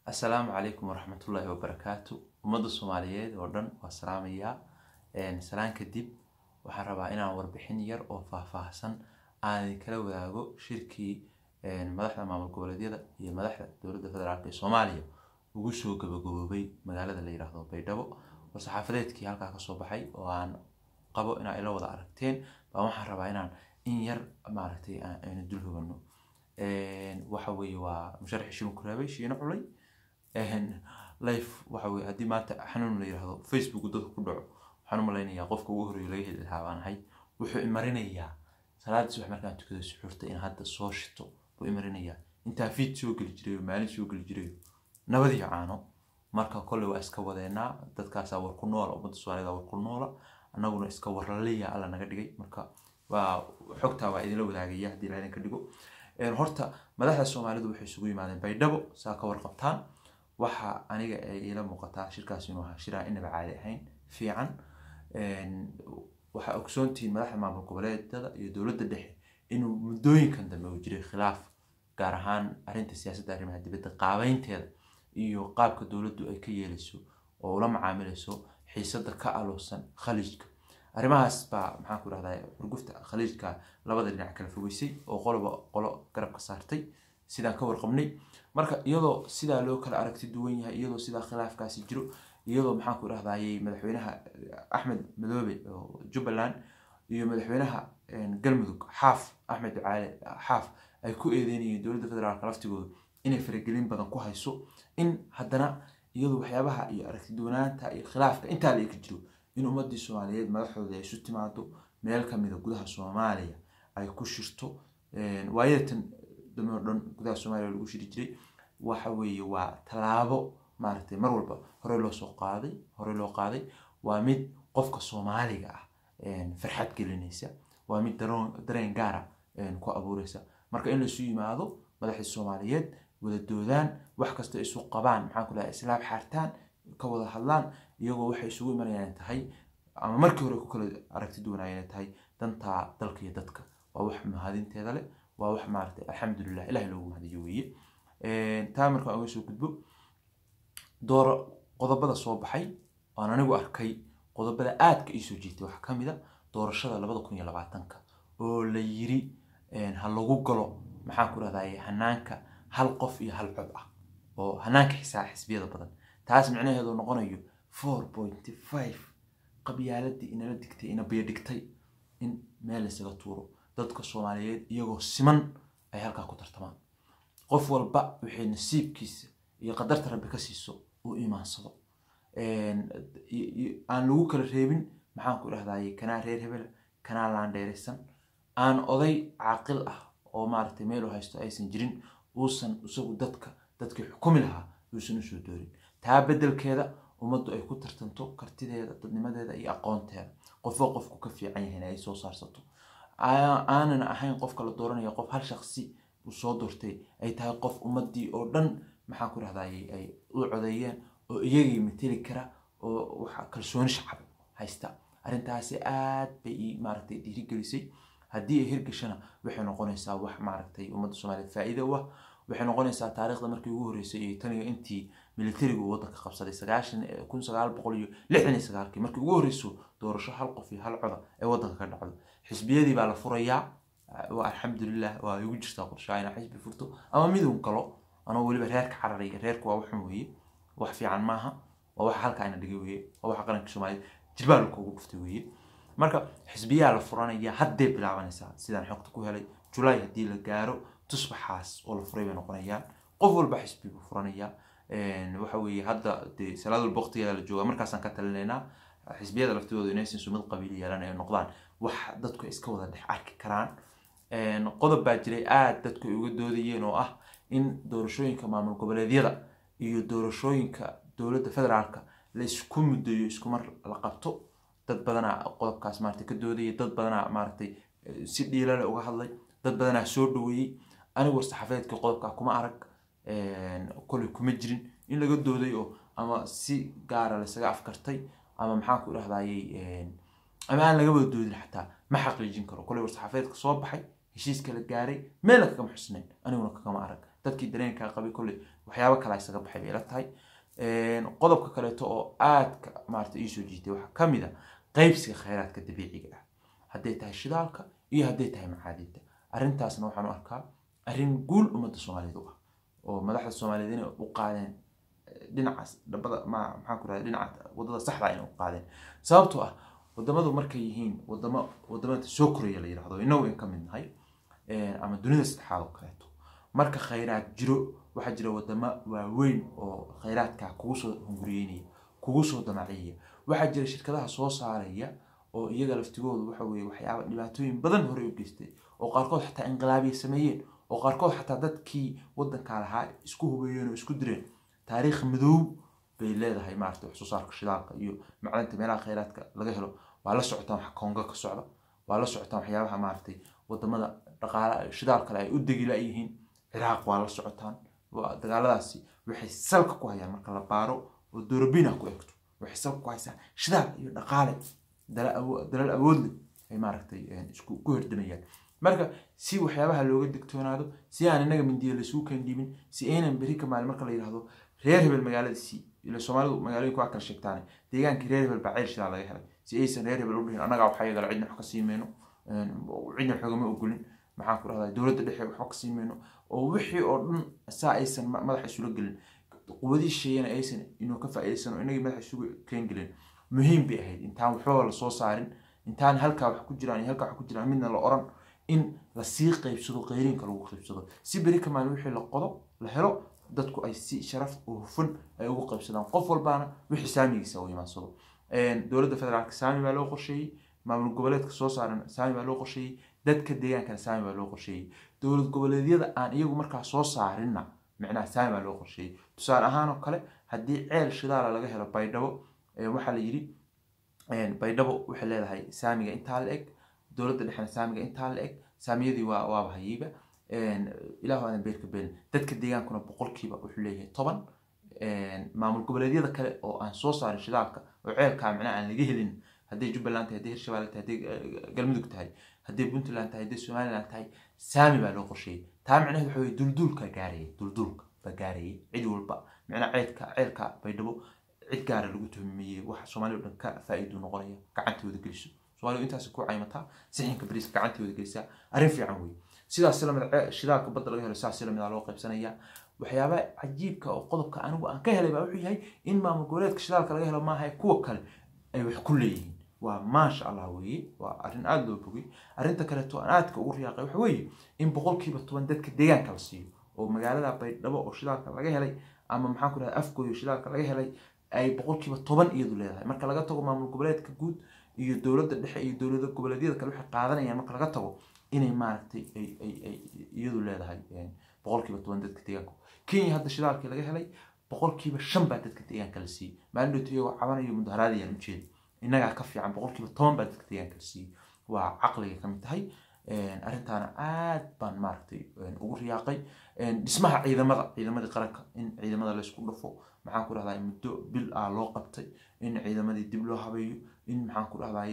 السلام عليكم ورحمة الله وبركاته. ومدى الصوماليات وردن والسلامية سلام كدب وحربا إنا وربحين ير أو فاهسن أنا كلو ذاقو شركي مدحنا مع القبلية هي مدحنا دولة فدرالية الصومالية وقشوا قبقوبي مقالة اللي يراهدوا بيدبو وصحافلتكي هالكا كصوبحي وأن قبو إنا إلا وضع عرقتين فأما حربا إنا إن ير معركتي أن الدلهو بنو وحوي ومشارح شنو كرابي شينا علي لايف waxaa hadii maanta xanuun la yiraahdo Facebook dadku ku dhaco waxaan u maleynayaa qofka ugu horeeyay laga heli lahaa waan hay wuxuu imarinayaa salaad subax markaan tukado suxurta in hadda soo shito buu imarinayaa inta video gali jiray maalin soo gali jiray nabadii caano marka kulli waa iska wadeena dadkaas war ku nool umada Soomaaliyeed war ku nool anaguna iska warlaliya alla naga dhigay marka waa xogta waa idin la wadaagaya hadii la idin ka dhigo horta madaxda Soomaalidu waxay isugu yimaadeen baydhabo saa ka warqabtaan waxa aniga ay ila muuqataa shirkaas inuu ahaa shiraa inaba caadi ahayn fiican waxa ogsoontiin madaxda maamulka goboleedyada iyo dawladda dhexe inuu muddooyinkan dambe u jiray khilaaf gaar ahaan arrinta siyaasadda arrimaha dibadda qaabeynteeda iyo qaabka dawladdu ay ka yeelayso oo la macaamilayso xiisadda ka aloosan khaliijka arrimahaas baa maxaan ku raahdaa urgufta khaliijka labada dhinac kala fogeysay oo qolo garab ka saartay sidaan ka warqabnay marka iyadoo sida loo kala aragti duwan yahay iyadoo sida khilaafkaasi jiro iyadoo maxaan ku raahdaayay madaxweynaha Axmed Madoobe oo Jubbaland iyo madaxweynaha Galmudug Xaaf Axmed Ducaale Xaaf ay ku eedeynayeen dawladda federaalka laftigooda inay faragelin badan ku hayso in haddana iyadoo waxyaabaha iyo aragti duwanaanta iyo khilaafka inta la ka jiro in ummadii Soomaaliyeed madaxdooda ay isu timaado meel ka mid ah gudaha Soomaaliya ay ku shirto waayatan dhammaan gudaha Soomaaliya lagu shiri jiray waxa weeye waa talaabo maartay mar walba hore loo qaaday waa mid qofka Soomaaliga ah farxad gelinaysa waa mid dareen gaar ah ku abuuraysa marka in la isu yimaado madaxda Soomaaliyeed wada doodaan wax kasta isu qabaan maxaan ku leeyahay islaam xartaan ka wada hadlaan iyagoo waxay isugu imanayaan tahay ama markii hore ku kala aragti duwanayeen tahay danta dalka iyo dadka waa wax mahadinteeda leh waa wax maartay alxamdulillah ilaahay loogu mahadiyo weeye taa marka aan soo gudbo door qodobada soo baxay aan anigu arkay qodobada aadka ii soo jiitay waxa kamid ah doorashada 2020 oo la yiri ha lagu galo maxaan ku raadayay hanaanka hal qof iyo hal cod ah oo hanaanka xisbiyada badan taas macnaheedu noqonayo 4.5 qabyaaladii in la digtay in biyo dhigtay in meel isaga tuuro dadka Soomaaliyeed iyagoo siman ay halka ku tartamaan qof walba wixii nasiibkiisa iyo qadarta Rabbi ka siiso oo iimaansado aan lagu kala reebin maxaan ku raahdaayay kana reer hebel kana laan dheeraysan aan oday caaqil ah oo maartay meel u haysto aysan jirin uusan isagu dadka xukumi lahaa uusan soo doorin taa bedelkeeda ummaddu ay ku tartanto kartideeda dadnimadeeda iyo aqoonteeda qofku ka fiican yahay ay soo saarsato aanana ahayn qofka la dooranayo qof hal shakhsi uu soo doortay ay tahay qof ummadii oo dhan maxaan ku raahdaayay ay u codeeyeen oo iyagii mateli kara oo waxa kalsooni shacab haysta arrintaasi aad bay maartay dhiirigelisay haddii ay hirgashana waxay noqonaysaa wax maartay ummadda Soomaaliyeed faa'iido u ah waxay noqonaysaa taariikhda markii ugu horeysay ee taniga intii militariga waddanka qabsaday 1969 markii ugu horeyso doorasho hal qof iyo hal cod ee waddanka ka dhacdo xisbiyadii baa la furayaa waa alxamdulillah waa ugu jirtaa qorshaayna xisbi furto ama midun kalo ana waliba reerka cararay reerku waa waxun weeye wax fiican maaha waa wax halka ayna dhigay weeye waa wax qaranka Soomaaliyeed jilbaal ku guftay weeye marka xisbiyaa la furanaya hadday bilaabanaysaa sidaan xogta ku helay July hadii la gaaro tusbaxaas oo la furay bay noqonayaan qof walba xisbi buu furanaya waxa weeye hadda salaadul waqtigeeda la jooga markaas aan ka talinaynaa xisbiyada laftooda inay sumad qabiili yeelanayaan noqdaan wax dadku iska wada dhex arki karaan qodob baa jiray aad dadku uga doodayeen oo ah in doorashooyinka maamul goboleedyada iyo doorashooyinka dawladda federaalka la isku muddo isku mar la qabto dad badan qodobkaas maartay ka doodayay dad badan maartay si dhiilale uga hadlay dad badan soo dhaweeyay anigu saxaafeedka qodobka kuma arag kulli kuma jirin in laga dooday oo ama si gaar ah la isaga afkartay ama maxaan ku raahdaayay ama aan laga wada doodin xataa ma xaqiijin karo kulli saxaafeedka soo baxay heshiiska la gaaray meel ka xusnayn aniguna kama arag dadkii dareenka qabay kulli waxyaabo kale isaga baxay bay la tahay qodobka kaleeto oo aadka maartay ii soo jiitay waxa kamid ah qaybsiga kheyraadka dabiiciga ah hadday tahay shidaalka iyo hadday tahay macaadinta arrintaasna waxaan u arkaa arrin guul ummadda Soomaaliyeed ah oo madaxda Soomaaliyeed inay u qaadeen dhinacaas dabada maxaan ku raadin dhinaca wadada saxda ah inay u qaadeen sababtoo ah wadamadu markay yihiin wadamada soo koraya la yiraahdo inuu in ka mid nahay ama dunida saddexaad oo kaleeto marka kheyraad jiro waxa jira wadamo waaweyn oo kheyraadka kugu soo hunguriyeynaya kugu soo damaaciyay waxa jira shirkadaha soo saaraya oo iyaga laftigoodu waxa weeye waxyaabo dhibaatooyin badan hore u geystay oo qaarkood xataa inqilaabiye sameeyeen oo qaarkood xataa dadkii wadanka lahaa isku hubeeyeen oo isku direen taariikh madow bay leedahay maartay wax soo saarka shidaalka iyo macdanta meelaha kheyraadka laga helo waa la socotaan wax Kongo ka socda waa la socotaan waxyaabaha maartay wadamada dhaqaalaha shidaalka ay u degila yihiin Iraq waa la socotaan waa dagaaladaasi waxay salka ku hayaan marka la baaro oo Doorbiina ku egto waxay salka ku haysaa shidaal iyo dhaqaale dalal awood leh ay maartay isku ku hirdamayaan marka si waxyaabaha looga digtoonaado si aan inaga mindiyo la isugu keen dhibin si aynan bari ka maal marka la yiraahdo reer hebel magaaladiisi ila Soomaalidu magaalooyinka waa kala sheegtaan deegaanka reer hebel baa shidaal laga helay si aysan reer hebel u dhihin anaga waxa yaga cidna wax ka siimeeno cidna xogama ogolin maxaan ku raahdaa dawladda dhexe wax ka siimeeno oo wixii oo dhan saa aysan madax isugu gelin quwadii sheeyana aysan inuu ka faa'iideysano inaga madax isugu keen gelin muhiim bay ahayd intaan waxba la soo saarin intaan halka wax ku jiraan halka wax ku jiraan midna la oran in la sii qaybsado qeyrinka lagu qaybsado si bari kamaan wixii la qodo la helo dadku ay si sharaf oo hufan ay ugu qaybsadaan qof walbaana wixii saamigiisa oo yimaado dawladda federaalka saami baa loo qorsheeyay maamul goboleedka soo saaran saami baa loo qorsheeyay dadka deegaanka saami baa loo qorsheeyay dawlad goboleedyada aan iyagu markaa soo saarinna macnaha saami baa loo qorsheeyay tusaale ahaan oo kale haddii ceel shidaal laga helo Baydhabo waxa la yiri Baydhabo waxay leedahay saamiga inta la eg dawladda dhexna saamiga inta la eg saamiyadii waa bahayba ilaahu aan beerka been dadka deegaankuna boqolkiiba wuxuu leeyahay 10 maamul goboleedyada kale oo aan soo saarin shidaalka oo ceelka macnaha aan laga helin haddii Jubbaland tahay haddii Hirshabeelle tahay haddii Galmudug tahay haddii Puntland tahay haddii Somaliland tahay saami baa loo qorsheeyay taa macnaheedu waxa weeye duldulka gaarayay cid walba macnaha ceelka Baydhabo cid gaar lagu tuhmiyay wax Soomaaliya dhan ka faa'iido noqonaya gacantooda geliso Soomaaliya intaas ku caymata sixinka bariis gacantooda gelisa arrin fiican weey sidaas lamada shidaalka badda laga helo saas lamada loo qaybsanaya waxyaaba cajiibka oo qodobka anigu aan ka helay baa wuxuu yahay in maamul goboleedka shidaalka laga helo maaha kuwa kale ay wax ku leeyihiin waa ma sha Allah weey waa arrin aad loo bogay arrinta kale to aadka ugu riyaaqay waxa weey in boqolkiiba 10 dadka deegaanka la siiyo oo magaalada Baydhabo oo shidaalka laga helay ama maxaan ku raadin afkooda shidaalka laga helay ay boqolkiiba 10 iyadu leedahay marka laga tago maamul goboleedka guud iyo dawladda dhexe iyo dawladda goboleedyada kale waxay qaadanayaan marka laga tago inay maartay ay iyadu leedahay boqolkiiba 10 dadka deegaanka Kenya hadda shidaalkii laga helay boqolkiiba 5 baa dadka deegaanka la siiyay maalin iyagoo cabanayo mudaharaadiyaan u jeeday inaga ka fiican boqolkiiba 10 baa dadka deegaanka la siiyay waa caqliga ka mid tahay arrintaana aad baan maartay ugu riyaaqay dhismaha ciidamada qaranka in ciidamada la isku dhafo maxaan ku raahdaa muddo bil loo qabtay in ciidamadii dib loo habeeyo in maxaan ku raahdaa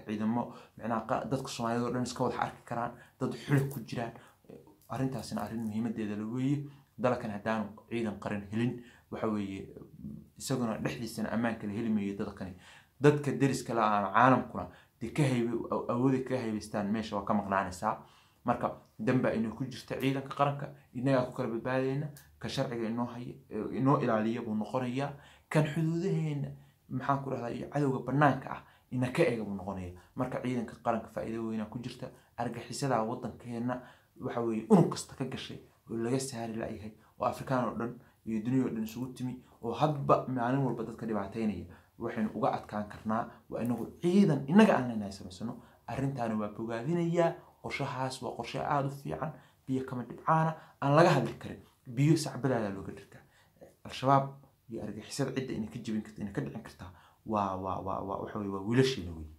ciidamo macnaha dadka Soomaaliyeed oo dhan iska wada arki karaan dad xulid ku jiraan arrintaasina arrin muhiimadeeda la weeye dalkan hadaan ciidan qaran helin waxa weeye isaguna dhexdiisana ammaanka la heli maayo dadka deriska la caalamkuna ka awoodi ka haystaan meesha waa ka maqnaanaysaa marka damba inuu ku jirto ciidanka qaranka inaga ku kala badbaadayna ka sharciga inoo ilaaliyo buu noqonayaa kan xuduudaheena maxaan ku raahdaa iyo cadawga banaanka ah ina ka eega buu noqonayaa marka ciidanka qaranka faa'iido weyn ku jirta argagixisada wadankeena waxa weeye unug kasta ka gashay oo laga saari laayahay oo Afrikaan oo dhan iyo dunida oo dhan isugu timi oo hadba maalin walba dadka dhibaateynaya waxaan uga adkaan karnaa waa inagu ciidan inaga aan leenahay samaysano arrintaana waa bogaadinaya qorshahaas waa qorshe aad u fiican biyo kama dhibcaana aan laga hadli karin biyo sacbadaada looga dhigtaa al-shabaab iyo argagixisada cidda inay ka jibin kartaa inay ka dhicin kartaa waxa weeye waa wiilasheena weey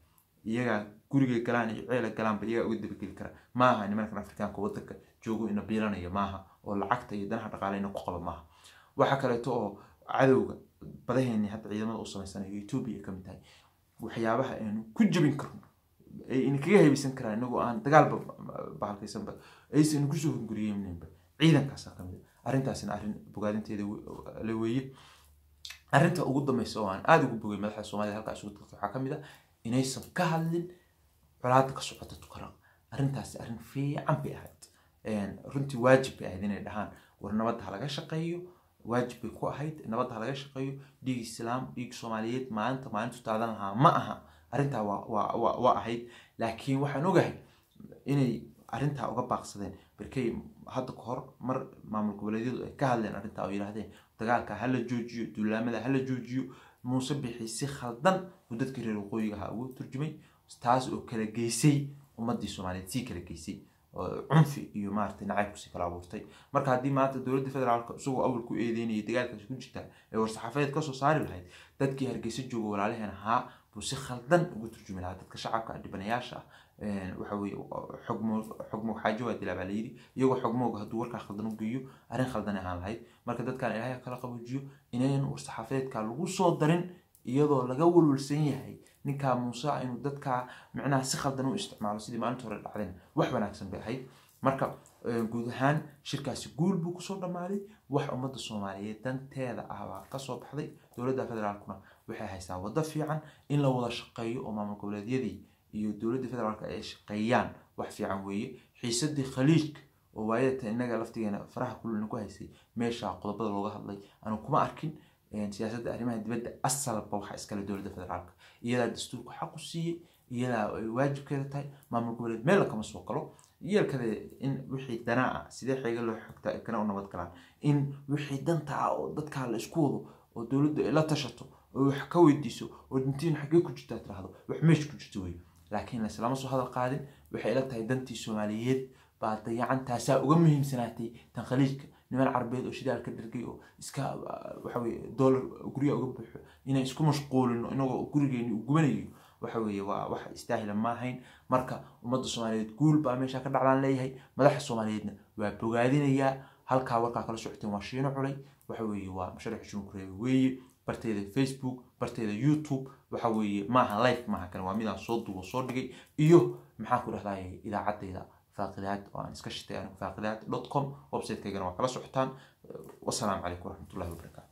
iyaga guriga galaan iyo ceela galaan ba iyaga uga dabageli kara maaha nimanka Afrikaanka wadanka joogo ina biilanaya maaha oo lacagta iyo danaha dhaqaaleena ku qaba maaha waxa kale oo cadawga badaheeni hadda ciidamada u sameysanayo Ethiopia ka mid tahay waxyaabaha aanu ku jabin karno in kaga haybisan karaan inagu aan dagaal bahalkaysan aysan ku soo hunguriyeenba ciidankaas ka mid arrintaasina arrin bogaadinteeda la weeye arrinta ugu dambaysa oo aan aad ugu bogay madaxda Soomaaliya halkaas ugu tagtay waxaa kamid ah inaysan ka hadlin colaadda ka socota Tukaraq arrintaasi arrin fiican bay ahayd runtii waajib bay ahayd inay dhahaan war nabadda laga shaqeeyo waajib bay ku ahayd nabadda laga shaqeeyo dhiig islaam dhiig Soomaaliyeed maalintu taadan lahaa ma aha arrinta waa ahayd laakiin waxaan ogahay inay arrinta uga baaqsadeen barkay hadda ka hor mar maamul goboleedyadu ay ka hadleen arrinta oo yiraahdeen dagaalka hala joojiyo duulaamada hala joojiyo Muuse Bixi si khaldan uu dadka reer waqooyiga ah ugu turjumay taas oo kala geysay ummadii Soomaaliyeed si kala geysay cunfi iyo maartay nacayb si kala abuurtay marka hadii maanta dawladda federaalka isagoo awal ku eedeynay dagaalkaas ku jirta ee war-saxaafadeed ka soo saari lahayd dadkii Hargeysa jooga walaalaheena ha buu si khaldan ugu turjumay dadka shacabka dhibanayaasha waxa weeye xugmo xaajo waa dilaa balayiri iyagoo xugmooga haduu warka khaldan u geeyo arrin khaldan ahaan lahayd marka dadkan Ilaahay kala qabujiyo inaan war-saxaafadeedka lagu soo darin iyadoo laga walwalsan yahay ninka Muuse inuu dadka macnaha si khaldan u isticmaalo sidii maalinta hore dhacdeen wax wanaagsan bay ahayd marka guud ahaan shirkaasi guul buu ku soo dhamaaday wax ummadda Soomaaliyeed danteeda ah ka soo baxday dawladda federaalkuna waxay haysaa wada fiican in la wada shaqeeyo oo maamul goboleedyadii iyo dawladda federaalka ay shaqeeyaan wax fiican weeye xiisadii khaliijka oo waayada inaga laftigeena faraha kullu ku haysay meesha qodobada looga hadlay anu kuma arkin siyaasadda arrimaha dibadda asalba waxa iskala dawladda federaalka iyada dastuurku xaq u siiyay iyada waajibkeeda tahay maamul goboleed meel kama soo galo iyalkada in wixii danaa sidee xiga loo xigta kana u nabad galaan in wixii danta oo dadka la isku wado oo dawladdu ay la tashato oo wax ka weydiiso oo dintiin xagee ku jirta tiraahdo wax meesh ku jirto way laakiin islaama soo hadal qaadin waxay ila tahay dantii Soomaaliyeed baa dayacantaasa uga muhiimsanaatay tan khaliijka niman Carbeed oo shidaalka dhargay oo iska waxa weeye dollar guriga uga buuxo inay isku mashquulino inagoo gurigeeni u gubanayo waxa weeye waa wax istaahila ma ahayn marka ummadda Soomaaliyeed guul baa meesha ka dhacdaan leeyahay madaxda Soomaaliyeedna waa bogaadinaya halka warka kala socoteen waa shiino culay waxa weeye waa mashruuc shukriye weeye barteeda Facebook barteeda YouTube waxa weeye ma aha live ma aha kan waa midaan soo duubo soo dhigay iyo maxaa ku dhaxlaayay idaacadeeda faaqidaad oo aan iska shitay faaqidaad.com website-keena waa kala socotaan wassalaamu calaykum warahmatullaahi wabarakaatuh